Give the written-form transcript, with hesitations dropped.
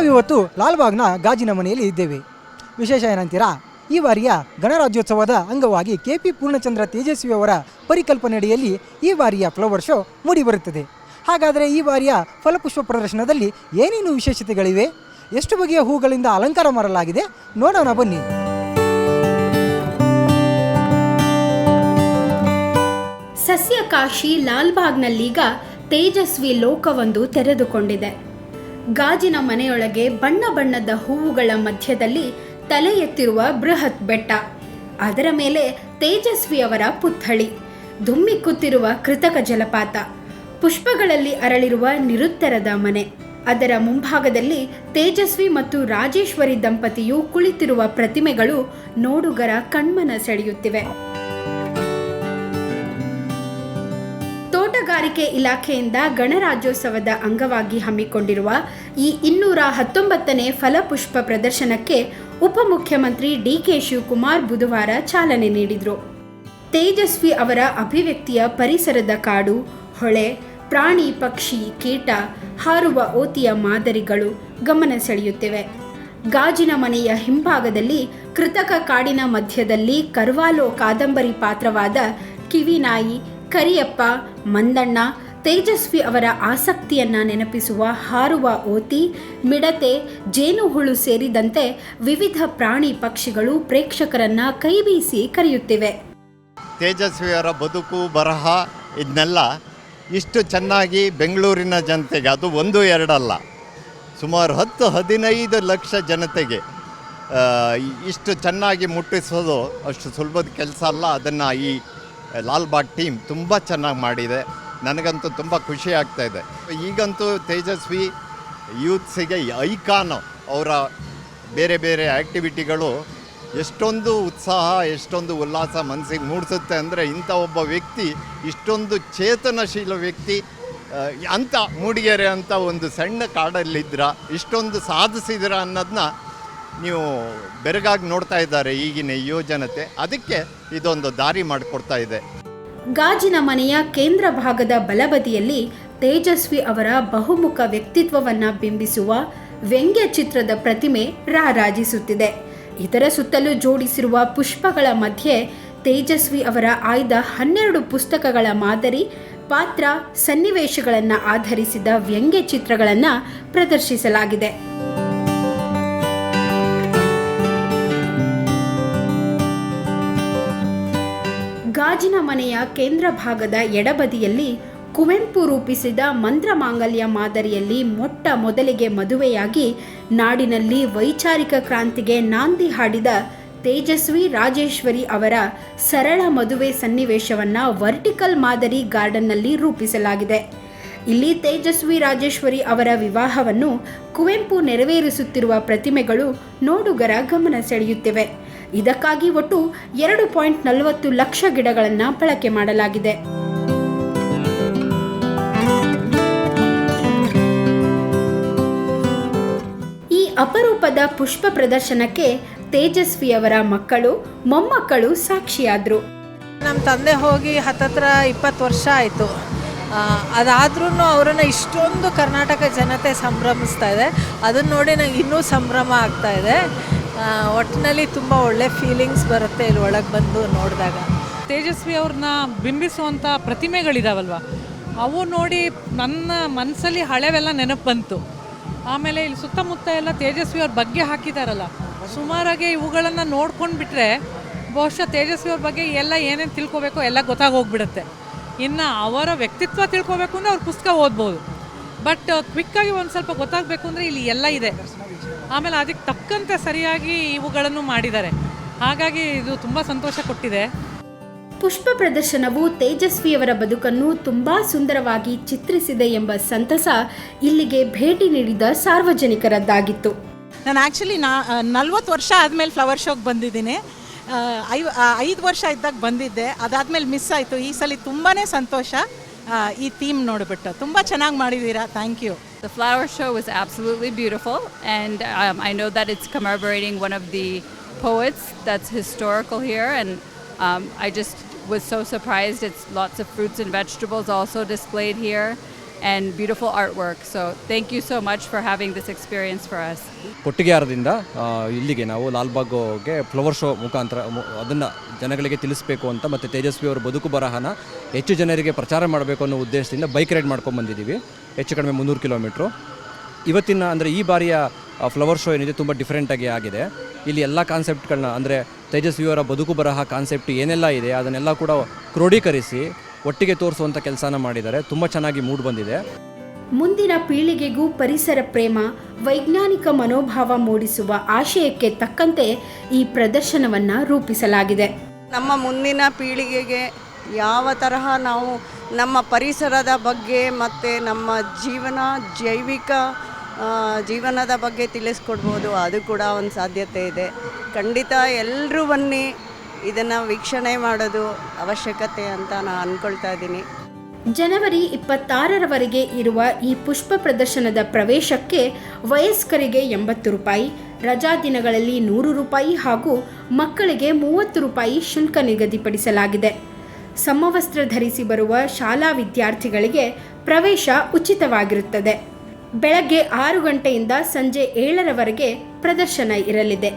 ನಾವಿವತ್ತು ಲಾಲ್ಬಾಗ್ನ ಗಾಜಿನ ಮನೆಯಲ್ಲಿ ಇದ್ದೇವೆ. ವಿಶೇಷ ಏನಂತೀರಾ, ಈ ಬಾರಿಯ ಗಣರಾಜ್ಯೋತ್ಸವದ ಅಂಗವಾಗಿ KP ಪೂರ್ಣಚಂದ್ರ ತೇಜಸ್ವಿ ಅವರ ಪರಿಕಲ್ಪನೆಯಡಿಯಲ್ಲಿ ಈ ಬಾರಿಯ ಫ್ಲವರ್ ಶೋ ಮೂಡಿಬರುತ್ತದೆ. ಹಾಗಾದರೆ ಈ ಬಾರಿಯ ಫಲಪುಷ್ಪ ಪ್ರದರ್ಶನದಲ್ಲಿ ಏನೇನು ವಿಶೇಷತೆಗಳಿವೆ, ಎಷ್ಟು ಬಗೆಯ ಹೂಗಳಿಂದ ಅಲಂಕಾರ ಮಾಡಲಾಗಿದೆ, ನೋಡೋಣ ಬನ್ನಿ. ಸಸ್ಯಕಾಶಿ ಲಾಲ್ಬಾಗ್ನಲ್ಲೀಗ ತೇಜಸ್ವಿ ಲೋಕವೊಂದು ತೆರೆದುಕೊಂಡಿದೆ. ಗಾಜಿನ ಮನೆಯೊಳಗೆ ಬಣ್ಣ ಬಣ್ಣದ ಹೂವುಗಳ ಮಧ್ಯದಲ್ಲಿ ತಲೆ ಎತ್ತಿರುವ ಬೃಹತ್ ಬೆಟ್ಟ, ಅದರ ಮೇಲೆ ತೇಜಸ್ವಿ ಅವರ ಪುತ್ಥಳಿ, ಧುಮ್ಮಿಕ್ಕುತ್ತಿರುವ ಕೃತಕ ಜಲಪಾತ, ಪುಷ್ಪಗಳಲ್ಲಿ ಅರಳಿರುವ ನಿರುತ್ತರದ ಮನೆ, ಅದರ ಮುಂಭಾಗದಲ್ಲಿ ತೇಜಸ್ವಿ ಮತ್ತು ರಾಜೇಶ್ವರಿ ದಂಪತಿಯು ಕುಳಿತಿರುವ ಪ್ರತಿಮೆಗಳು ನೋಡುಗರ ಕಣ್ಮನ ಸೆಳೆಯುತ್ತಿವೆ. ತೋಟಗಾರಿಕೆ ಇಲಾಖೆಯಿಂದ ಗಣರಾಜ್ಯೋತ್ಸವದ ಅಂಗವಾಗಿ ಹಮ್ಮಿಕೊಂಡಿರುವ ಈ 219ನೇ ಫಲಪುಷ್ಪ ಪ್ರದರ್ಶನಕ್ಕೆ ಉಪಮುಖ್ಯಮಂತ್ರಿ DK ಶಿವಕುಮಾರ್ ಬುಧವಾರ ಚಾಲನೆ ನೀಡಿದರು. ತೇಜಸ್ವಿ ಅವರ ಅಭಿವ್ಯಕ್ತಿಯ ಪರಿಸರದ ಕಾಡು, ಹೊಳೆ, ಪ್ರಾಣಿ ಪಕ್ಷಿ ಕೀಟ, ಹಾರುವ ಓತಿಯ ಮಾದರಿಗಳು ಗಮನ ಸೆಳೆಯುತ್ತಿವೆ. ಗಾಜಿನ ಮನೆಯ ಹಿಂಭಾಗದಲ್ಲಿ ಕೃತಕ ಕಾಡಿನ ಮಧ್ಯದಲ್ಲಿ ಕರ್ವಾಲೋ ಕಾದಂಬರಿ ಪಾತ್ರವಾದ ಕಿವಿನಾಯಿ, ಕರಿಯಪ್ಪ, ಮಂದಣ್ಣ, ತೇಜಸ್ವಿ ಅವರ ಆಸಕ್ತಿಯನ್ನು ನೆನಪಿಸುವ ಹಾರುವ ಓತಿ, ಮಿಡತೆ, ಜೇನುಹುಳು ಸೇರಿದಂತೆ ವಿವಿಧ ಪ್ರಾಣಿ ಪಕ್ಷಿಗಳು ಪ್ರೇಕ್ಷಕರನ್ನ ಕೈಬೀಸಿ ಕರೆಯುತ್ತಿವೆ. ತೇಜಸ್ವಿಯವರ ಬದುಕು, ಬರಹ ಇದನ್ನೆಲ್ಲ ಇಷ್ಟು ಚೆನ್ನಾಗಿ ಬೆಂಗಳೂರಿನ ಜನತೆಗೆ, ಅದು 1-2 ಅಲ್ಲ, ಸುಮಾರು 10-15 ಲಕ್ಷ ಜನತೆಗೆ ಇಷ್ಟು ಚೆನ್ನಾಗಿ ಮುಟ್ಟಿಸೋದು ಅಷ್ಟು ಸುಲಭದ ಕೆಲಸ ಅಲ್ಲ. ಅದನ್ನು ಈ ಲಾಲ್ಬಾಗ್ ಟೀಮ್ ತುಂಬ ಚೆನ್ನಾಗಿ ಮಾಡಿದೆ. ನನಗಂತೂ ತುಂಬ ಖುಷಿ ಆಗ್ತಾಯಿದೆ. ಈಗಂತೂ ತೇಜಸ್ವಿ ಯೂತ್ಸಿಗೆ ಐಕಾನು. ಅವರ ಬೇರೆ ಬೇರೆ ಆ್ಯಕ್ಟಿವಿಟಿಗಳು ಎಷ್ಟೊಂದು ಉತ್ಸಾಹ, ಎಷ್ಟೊಂದು ಉಲ್ಲಾಸ ಮನಸ್ಸಿಗೆ ಮೂಡಿಸುತ್ತೆ ಅಂದರೆ, ಇಂಥ ಒಬ್ಬ ವ್ಯಕ್ತಿ, ಇಷ್ಟೊಂದು ಚೇತನಶೀಲ ವ್ಯಕ್ತಿ ಅಂಥ ಮೂಡಿಗೆರೆ ಅಂತ ಒಂದು ಸಣ್ಣ ಕಾಡಲ್ಲಿದ್ದರೆ ಇಷ್ಟೊಂದು ಸಾಧಿಸಿದ್ರ ಅನ್ನೋದನ್ನ ನೀವು ಬೆರಗಾಗಿ ನೋಡ್ತಾ ಇದ್ದಾರೆ ಈಗಿನ ಯುವಜನತೆ. ಅದಕ್ಕೆ ಇದೊಂದು ದಾರಿ ಮಾಡಿಕೊಡ್ತಾ ಇದೆ. ಗಾಜಿನ ಮನೆಯ ಕೇಂದ್ರ ಭಾಗದ ಬಲಬದಿಯಲ್ಲಿ ತೇಜಸ್ವಿ ಅವರ ಬಹುಮುಖ ವ್ಯಕ್ತಿತ್ವವನ್ನು ಬಿಂಬಿಸುವ ವ್ಯಂಗ್ಯ ಚಿತ್ರದ ಪ್ರತಿಮೆ ರಾರಾಜಿಸುತ್ತಿದೆ. ಇದರ ಸುತ್ತಲೂ ಜೋಡಿಸಿರುವ ಪುಷ್ಪಗಳ ಮಧ್ಯೆ ತೇಜಸ್ವಿ ಅವರ ಆಯ್ದ 12 ಪುಸ್ತಕಗಳ ಮಾದರಿ, ಪಾತ್ರ, ಸನ್ನಿವೇಶಗಳನ್ನು ಆಧರಿಸಿದ ವ್ಯಂಗ್ಯ ಚಿತ್ರಗಳನ್ನು ಪ್ರದರ್ಶಿಸಲಾಗಿದೆ. ಗಾಜಿನ ಮನೆಯ ಕೇಂದ್ರ ಭಾಗದ ಎಡಬದಿಯಲ್ಲಿ ಕುವೆಂಪು ರೂಪಿಸಿದ ಮಂತ್ರಮಾಂಗಲ್ಯ ಮಾದರಿಯಲ್ಲಿ ಮೊಟ್ಟ ಮೊದಲಿಗೆ ಮದುವೆಯಾಗಿ ನಾಡಿನಲ್ಲಿ ವೈಚಾರಿಕ ಕ್ರಾಂತಿಗೆ ನಾಂದಿ ಹಾಡಿದ ತೇಜಸ್ವಿ ರಾಜೇಶ್ವರಿ ಅವರ ಸರಳ ಮದುವೆ ಸನ್ನಿವೇಶವನ್ನು ವರ್ಟಿಕಲ್ ಮಾದರಿ ಗಾರ್ಡನ್ನಲ್ಲಿ ರೂಪಿಸಲಾಗಿದೆ. ಇಲ್ಲಿ ತೇಜಸ್ವಿ ರಾಜೇಶ್ವರಿ ಅವರ ವಿವಾಹವನ್ನು ಕುವೆಂಪು ನೆರವೇರಿಸುತ್ತಿರುವ ಪ್ರತಿಮೆಗಳು ನೋಡುಗರ ಗಮನ ಸೆಳೆಯುತ್ತಿವೆ. ಇದಕ್ಕಾಗಿ ಒಟ್ಟು 2.40 ಲಕ್ಷ ಗಿಡಗಳನ್ನು ಬಳಕೆ ಮಾಡಲಾಗಿದೆ. ಈ ಅಪರೂಪದ ಪುಷ್ಪ ಪ್ರದರ್ಶನಕ್ಕೆ ತೇಜಸ್ವಿಯವರ ಮಕ್ಕಳು, ಮೊಮ್ಮಕ್ಕಳು ಸಾಕ್ಷಿಯಾದರು. ನಮ್ಮ ತಂದೆ ಹೋಗಿ ಹತ್ತತ್ರ 20 ವರ್ಷ ಆಯಿತು. ಅದಾದ್ರೂ ಅವರನ್ನು ಇಷ್ಟೊಂದು ಕರ್ನಾಟಕ ಜನತೆ ಸಂಭ್ರಮಿಸ್ತಾ ಇದೆ. ಅದನ್ನು ನೋಡಿ ನಂಗೆ ಇನ್ನೂ ಸಂಭ್ರಮ ಆಗ್ತಾ ಇದೆ. ಒಟ್ಟಿನಲ್ಲಿ ತುಂಬ ಒಳ್ಳೆ ಫೀಲಿಂಗ್ಸ್ ಬರುತ್ತೆ ಇಲ್ಲಿ ಒಳಗೆ ಬಂದು ನೋಡಿದಾಗ. ತೇಜಸ್ವಿ ಅವ್ರನ್ನ ಬಿಂಬಿಸುವಂಥ ಪ್ರತಿಮೆಗಳಿದಾವಲ್ವ, ಅವು ನೋಡಿ ನನ್ನ ಮನಸ್ಸಲ್ಲಿ ಹಳೆವೆಲ್ಲ ನೆನಪು ಬಂತು. ಆಮೇಲೆ ಇಲ್ಲಿ ಸುತ್ತಮುತ್ತ ಎಲ್ಲ ತೇಜಸ್ವಿ ಅವ್ರ ಬಗ್ಗೆ ಹಾಕಿದಾರಲ್ಲ, ಸುಮಾರಾಗಿ ಇವುಗಳನ್ನು ನೋಡ್ಕೊಂಡು ಬಿಟ್ಟರೆ ಬಹುಶಃ ತೇಜಸ್ವಿ ಅವ್ರ ಬಗ್ಗೆ ಎಲ್ಲ ಏನೇನು ತಿಳ್ಕೊಬೇಕೋ ಎಲ್ಲ ಗೊತ್ತಾಗೋಗ್ಬಿಡುತ್ತೆ. ಇನ್ನು ಅವರ ವ್ಯಕ್ತಿತ್ವ ತಿಳ್ಕೊಬೇಕು ಅಂದರೆ ಅವ್ರ ಪುಸ್ತಕ ಓದ್ಬೋದು, ಬಟ್ ಕ್ವಿಕ್ಕಾಗಿ ಒಂದು ಸ್ವಲ್ಪ ಗೊತ್ತಾಗಬೇಕು ಅಂದರೆ ಇಲ್ಲಿ ಎಲ್ಲ ಇದೆ. ಆಮೇಲೆ ಅದಕ್ಕೆ ತಕ್ಕಂತೆ ಸರಿಯಾಗಿ ಇವುಗಳನ್ನು ಮಾಡಿದ್ದಾರೆ. ಹಾಗಾಗಿ ಇದು ತುಂಬ ಸಂತೋಷ ಕೊಟ್ಟಿದೆ. ಪುಷ್ಪ ಪ್ರದರ್ಶನವು ತೇಜಸ್ವಿಯವರ ಬದುಕನ್ನು ತುಂಬಾ ಸುಂದರವಾಗಿ ಚಿತ್ರಿಸಿದೆ ಎಂಬ ಸಂತಸ ಇಲ್ಲಿಗೆ ಭೇಟಿ ನೀಡಿದ ಸಾರ್ವಜನಿಕರದ್ದಾಗಿತ್ತು. ನಾನು ಆ್ಯಕ್ಚುಲಿ 40 ವರ್ಷ ಆದಮೇಲೆ ಫ್ಲವರ್ ಶೋಗೆ ಬಂದಿದ್ದೀನಿ. 5 ವರ್ಷ ಇದ್ದಾಗ ಬಂದಿದ್ದೆ, ಅದಾದಮೇಲೆ ಮಿಸ್ ಆಯಿತು. ಈ ಸಲ ತುಂಬಾ ಸಂತೋಷ. ಈ ಥೀಮ್ ನೋಡಿಬಿಟ್ಟು ತುಂಬ ಚೆನ್ನಾಗಿ ಮಾಡಿದ್ದೀರಾ. Thank you. The flower show was absolutely beautiful, and I know that it's commemorating one of the poets that's historical here, and I just was so surprised. It's lots of fruits and vegetables also displayed here, and beautiful artwork. So thank you so much for having this experience for us. ಕೊಟ್ಟಿಗೆಹಾರದಿಂದ ಇಲ್ಲಿಗೆ ನಾವು ಲಾಲ್ಬಾಗ್ಗೆ flower show ಮುಖಾಂತರ ಅದನ್ನು ಜನಗಳಿಗೆ ತಿಳಿಸಬೇಕು ಅಂತ, ಮತ್ತು ತೇಜಸ್ವಿ ಅವರ ಬದುಕು ಬರಹನ ಹೆಚ್ಚು ಜನರಿಗೆ ಪ್ರಚಾರ ಮಾಡಬೇಕು ಅನ್ನೋ ಉದ್ದೇಶದಿಂದ ಬೈಕ್ ರೈಡ್ ಮಾಡ್ಕೊಂಡು ಬಂದಿದ್ದೀವಿ. ಹೆಚ್ಚು ಕಡಿಮೆ 300 ಕಿಲೋಮೀಟ್ರು. ಇವತ್ತಿನ ಅಂದರೆ ಈ ಬಾರಿಯ ಫ್ಲವರ್ ಶೋ ಏನಿದೆ ತುಂಬ ಡಿಫ್ರೆಂಟಾಗಿ ಆಗಿದೆ. ಇಲ್ಲಿ ಎಲ್ಲ ಕಾನ್ಸೆಪ್ಟ್ಗಳನ್ನ, ಅಂದರೆ ತೇಜಸ್ವಿಯವರ ಬದುಕು ಬರಹ ಕಾನ್ಸೆಪ್ಟ್ ಏನೆಲ್ಲ ಇದೆ ಅದನ್ನೆಲ್ಲ ಕೂಡ ಕ್ರೋಢೀಕರಿಸಿ ಒಟ್ಟಿಗೆ ತೋರಿಸುವಂಥ ಕೆಲಸನ ಮಾಡಿದ್ದಾರೆ. ತುಂಬ ಚೆನ್ನಾಗಿ ಮೂಡ್ ಬಂದಿದೆ. ಮುಂದಿನ ಪೀಳಿಗೆಗೂ ಪರಿಸರ ಪ್ರೇಮ, ವೈಜ್ಞಾನಿಕ ಮನೋಭಾವ ಮೂಡಿಸುವ ಆಶಯಕ್ಕೆ ತಕ್ಕಂತೆ ಈ ಪ್ರದರ್ಶನವನ್ನು ರೂಪಿಸಲಾಗಿದೆ. ನಮ್ಮ ಮುಂದಿನ ಪೀಳಿಗೆಗೆ ಯಾವ ತರಹ ನಾವು ನಮ್ಮ ಪರಿಸರದ ಬಗ್ಗೆ ಮತ್ತು ನಮ್ಮ ಜೈವಿಕ ಜೀವನದ ಬಗ್ಗೆ ತಿಳಿಸ್ಕೊಡ್ಬೋದು, ಅದು ಕೂಡ ಒಂದು ಸಾಧ್ಯತೆ ಇದೆ. ಖಂಡಿತ ಎಲ್ಲರೂ ಬನ್ನಿ, ಇದನ್ನು ವೀಕ್ಷಣೆ ಮಾಡೋದು ಅವಶ್ಯಕತೆ ಅಂತ ನಾನು ಅಂದ್ಕೊಳ್ತಾ ಇದ್ದೀನಿ. ಜನವರಿ 26ರವರೆಗೆ ಇರುವ ಈ ಪುಷ್ಪ ಪ್ರದರ್ಶನದ ಪ್ರವೇಶಕ್ಕೆ ವಯಸ್ಕರಿಗೆ 80 ರೂಪಾಯಿ, ರಜಾ ದಿನಗಳಲ್ಲಿ 100 ರೂಪಾಯಿ ಹಾಗೂ ಮಕ್ಕಳಿಗೆ 30 ರೂಪಾಯಿ ಶುಲ್ಕ ನಿಗದಿಪಡಿಸಲಾಗಿದೆ. ಸಮವಸ್ತ್ರ ಧರಿಸಿ ಬರುವ ಶಾಲಾ ವಿದ್ಯಾರ್ಥಿಗಳಿಗೆ ಪ್ರವೇಶ ಉಚಿತವಾಗಿರುತ್ತದೆ. ಬೆಳಗ್ಗೆ 6 ಗಂಟೆಯಿಂದ ಸಂಜೆ 7ರವರೆಗೆ ಪ್ರದರ್ಶನ ಇರಲಿದೆ.